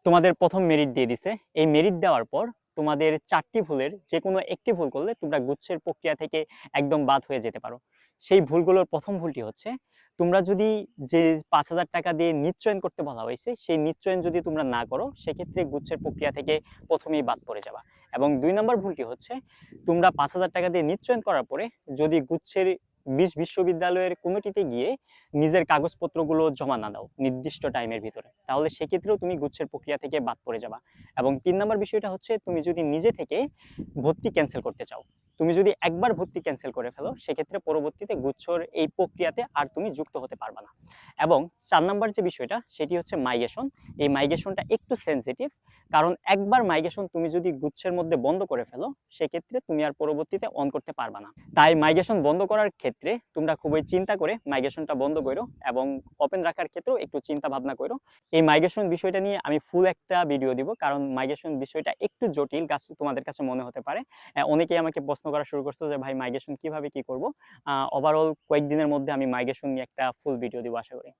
তোমাদের প্রথম মেরিট দিয়ে দিছে। এই মেরিট দেওয়ার পর তোমাদের 4টি ভুলের যে কোনো একটি ভুল করলে তোমরা গুচ্ছের প্রক্রিয়া থেকে একদম বাদ হয়ে যেতে পারো। সেই ভুলগুলোর প্রথম ভুলটি হচ্ছে, তোমরা যদি যে 5,000 টাকা দিয়ে নিশ্চয়ন করতে বলা হয়েছে সেই নিশ্চয়ন যদি তোমরা না করো, সেক্ষেত্রে গুচ্ছের প্রক্রিয়া থেকে প্রথমেই বাদ পড়ে যাবা। এবং 2 নম্বর ভুলটি হচ্ছে, তোমরা 5,000 টাকা দিয়ে নিশ্চয়ন করার পরে যদি গুচ্ছের বিশ্ববিদ্যালয়ের কমিটিতে গিয়ে নিজের কাগজপত্রগুলো জমা না দাও নির্দিষ্ট টাইমের ভিতরে, তাহলে সেক্ষেত্রেও তুমি গুচ্ছের প্রক্রিয়া থেকে বাদ পড়ে যাবা। এবং 3 নম্বর বিষয়টা হচ্ছে, তুমি যদি নিজে থেকে ভর্তি ক্যান্সেল করতে চাও, তুমি যদি একবার ভর্তি ক্যান্সেল করে ফেলো, সেক্ষেত্রে পরবর্তীতে গুচ্ছর এই প্রক্রিয়াতে আর তুমি যুক্ত হতে পারবে না। এবং 4 নম্বর যে বিষয়টা, সেটি হচ্ছে মাইগ্রেশন। এই মাইগ্রেশনটা একটু সেন্সিটিভ, কারণ একবার মাইগ্রেশন তুমি যদি গুচ্ছের মধ্যে বন্ধ করে ফেলো, সেক্ষেত্রে তুমি আর পরবর্তীতে অন করতে পারবে না। তাই মাইগ্রেশন বন্ধ করার ক্ষেত্রে তোমরা খুবই চিন্তা করে মাইগ্রেশনটা বন্ধ করো, এবং ওপেন রাখার ক্ষেত্রেও একটু চিন্তা ভাবনা করো। এই মাইগ্রেশন বিষয়টা নিয়ে আমি ফুল একটা ভিডিও দিব, কারণ মাইগ্রেশন বিষয়টা একটু জটিল কাছে তোমাদের কাছে মনে হতে পারে। অনেকেই আমাকে প্রশ্ন করা শুরু করছে যে ভাই মাইগ্রেশন কিভাবে কি করব। ওভারঅল কয়েকদিনের মধ্যে আমি মাইগ্রেশন নিয়ে একটা ফুল ভিডিও দিব আশা করি।